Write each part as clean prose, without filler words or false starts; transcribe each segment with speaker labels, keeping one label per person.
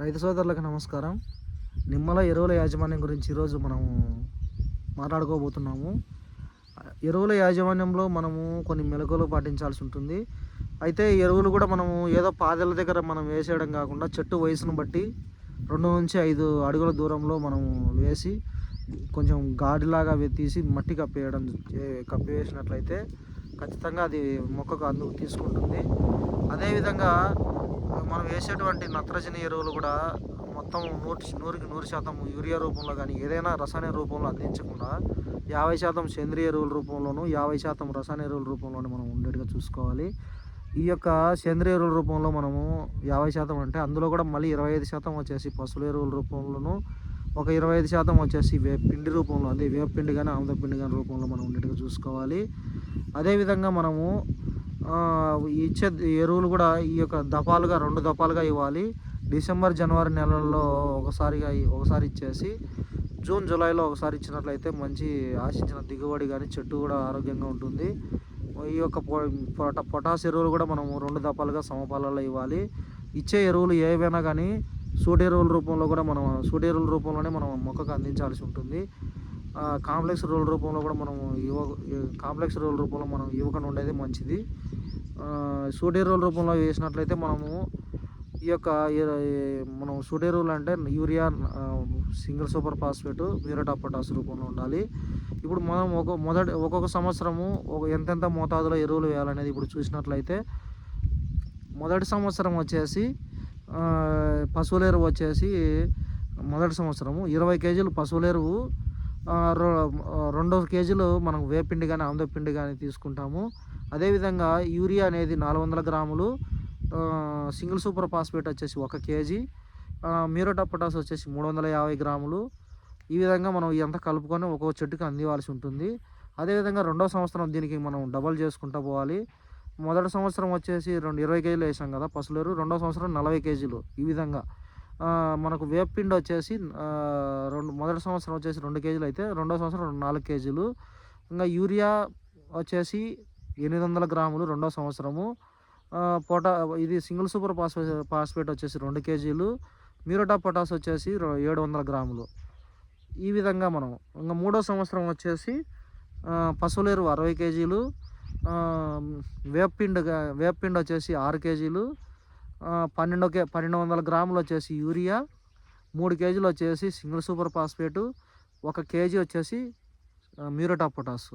Speaker 1: రైతు సోదరులకు నమస్కారం. నిమ్మల ఎరువుల యాజమాన్యం గురించి ఈరోజు మనము మాట్లాడుకోబోతున్నాము. ఎరువుల యాజమాన్యంలో మనము కొన్ని మెళకువలు పాటించాల్సి ఉంటుంది. అయితే ఎరువులు కూడా మనము ఏదో పాదెల దగ్గర మనం వేసేయడం కాకుండా చెట్టు వయసును బట్టి 2 నుంచి 5 అడుగుల దూరంలో మనము వేసి కొంచెం గాడిలాగా తీసి మట్టి కప్పివేసినట్లయితే ఖచ్చితంగా అది మొక్కకు అందుకు తీసుకుంటుంది. అదేవిధంగా మనం వేసేటువంటి నత్రజని ఎరువులు కూడా మొత్తం 100% యూరియా రూపంలో కానీ ఏదైనా రసాయన రూపంలో అందించకుండా 50% సేంద్రియ ఎరువుల రూపంలోను 50% రసాయన ఎరువుల రూపంలోనే మనం ఉండేట్టుగా చూసుకోవాలి. ఈ యొక్క సేంద్రియ ఎరువుల రూపంలో మనము 50% అంటే అందులో కూడా మళ్ళీ 25% వచ్చేసి పశువుల ఎరువుల రూపంలోను, ఒక 25% వచ్చేసి పిండి రూపంలో, అదే వేపపిండి కానీ ఆముదపిండి కానీ రూపంలో మనం ఉండేట్టుగా చూసుకోవాలి. అదేవిధంగా మనము ఇచ్చే ఎరువులు కూడా ఈ యొక్క దఫాలుగా 2 దఫాలుగా ఇవ్వాలి. డిసెంబర్, జనవరి నెలల్లో ఒకసారి ఇచ్చేసి జూన్, జూలైలో ఒకసారి ఇచ్చినట్లయితే మంచి ఆశించిన దిగుబడి కానీ చెట్టు కూడా ఆరోగ్యంగా ఉంటుంది. ఈ యొక్క పొటాష్ ఎరువులు కూడా మనము 2 దఫాలుగా సమపాలలో ఇవ్వాలి. ఇచ్చే ఎరువులు ఏవైనా కానీ సూటి ఎరువుల రూపంలోనే మనం మొక్కకు అందించాల్సి ఉంటుంది. కాంప్లెక్స్ ఎరువుల రూపంలో కూడా కాంప్లెక్స్ ఎరువుల రూపంలో మనం ఇవ్వకుండా ఉండేది మంచిది. సూటి ఎరువుల రూపంలో వేసినట్లయితే మనము ఈ యొక్క మనం సూటి ఎరువులు అంటే urea, single super phosphate, muriate of potash రూపంలో ఉండాలి. ఇప్పుడు మనం ఒక్కొక్క సంవత్సరము ఎంతెంత మోతాదులో ఎరువులు వేయాలనేది ఇప్పుడు చూసినట్లయితే మొదటి సంవత్సరం వచ్చేసి పశువుల ఎరువు వచ్చేసి మొదటి సంవత్సరము 20 కేజీలు పశువుల ఎరువు, 2 కేజీలు మనం వేపిండి కానీ ఆముదపిండి కానీ తీసుకుంటాము. అదేవిధంగా యూరియా అనేది 400 గ్రాములు, సింగిల్ సూపర్ ఫాస్ఫేట్ వచ్చేసి 1 కేజీ, మ్యూరేట్ ఆఫ్ పొటాష్ వచ్చేసి 350 గ్రాములు. ఈ విధంగా మనం ఇదంతా కలుపుకొని ఒక్కొక్క చెట్టుకి అందివ్వాల్సి ఉంటుంది. అదేవిధంగా 2వ సంవత్సరం దీనికి మనం డబల్ చేసుకుంటూ పోవాలి. మొదటి సంవత్సరం వచ్చేసి 20 కేజీలు వేసాం కదా పశువుల ఎరువు, 2వ సంవత్సరం 40 కేజీలు. ఈ విధంగా మనకు వేపపిండి వచ్చేసి మొదటి సంవత్సరం వచ్చేసి 2 కేజీలు అయితే 2వ సంవత్సరం 4 కేజీలు. ఇంకా యూరియా వచ్చేసి 800 గ్రాములు 2వ సంవత్సరము. ఇది సింగిల్ సూపర్ ఫాస్ఫేట్ వచ్చేసి 2 కేజీలు, మ్యూరేట్ ఆఫ్ పొటాష్ వచ్చేసి 700 గ్రాములు. ఈ విధంగా మనం ఇంకా 3వ సంవత్సరం వచ్చేసి పశువుల ఎరువు 60 కేజీలు, వేపపిండి వచ్చేసి 6 కేజీలు, 1200 గ్రాములు వచ్చేసి యూరియా, 3 కేజీలు వచ్చేసి సింగిల్ సూపర్ ఫాస్ఫేటు, 1 కేజీ వచ్చేసి మ్యూరేట్ ఆఫ్ పొటాష్.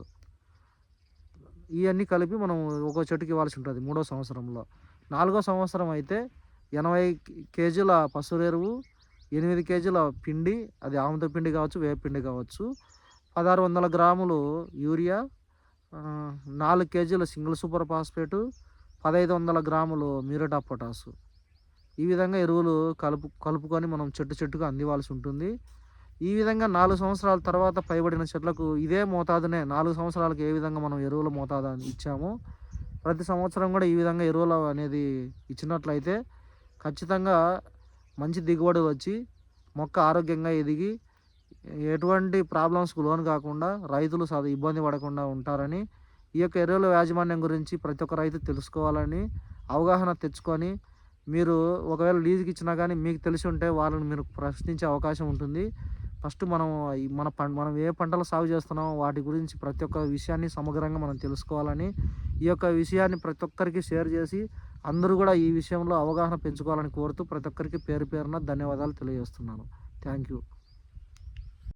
Speaker 1: ఇవన్నీ కలిపి మనం ఒక్కో చెట్టుకి ఇవ్వాల్సి ఉంటుంది 3వ సంవత్సరంలో. 4వ సంవత్సరం అయితే 80 కేజీల పశువుల ఎరువు, 8 కేజీల పిండి, అది ఆముద పిండి కావచ్చు, వేపపిండి కావచ్చు, 1600 గ్రాములు యూరియా, 4 కేజీల సింగిల్ సూపర్ ఫాస్ఫేటు, 1500 గ్రాములు మ్యూరేట్ ఆఫ్ పొటాష్. ఈ విధంగా ఎరువులు కలుపుకొని మనం చెట్టుకు అందివ్వాల్సి ఉంటుంది. ఈ విధంగా 4 సంవత్సరాల తర్వాత పైబడిన చెట్లకు ఇదే మోతాదునే 4 సంవత్సరాలకు ఏ విధంగా మనం ఎరువుల మోతాదు ఇచ్చామో ప్రతి సంవత్సరం కూడా ఈ విధంగా ఎరువులు అనేది ఇచ్చినట్లయితే ఖచ్చితంగా మంచి దిగుబడి వచ్చి మొక్క ఆరోగ్యంగా ఎదిగి ఎటువంటి ప్రాబ్లమ్స్కు లోను కాకుండా రైతులు ఇబ్బంది పడకుండా ఉంటారని, ఈ యొక్క ఎరువుల యాజమాన్యం గురించి ప్రతి ఒక్క రైతు తెలుసుకోవాలని, అవగాహన తెచ్చుకొని మీరు ఒకవేళ లీజుకి ఇచ్చినా కానీ మీకు తెలిసి ఉంటే వాళ్ళని మీరు ప్రశ్నించే అవకాశం ఉంటుంది. ఫస్ట్ మనం ఏ పంటలు సాగు చేస్తున్నామో వాటి గురించి ప్రతి ఒక్క విషయాన్ని సమగ్రంగా మనం తెలుసుకోవాలని, ఈ యొక్క విషయాన్ని ప్రతి ఒక్కరికి షేర్ చేసి అందరూ కూడా ఈ విషయంలో అవగాహన పెంచుకోవాలని కోరుతూ ప్రతి ఒక్కరికి పేరున ధన్యవాదాలు తెలియజేస్తున్నాను. Thank you.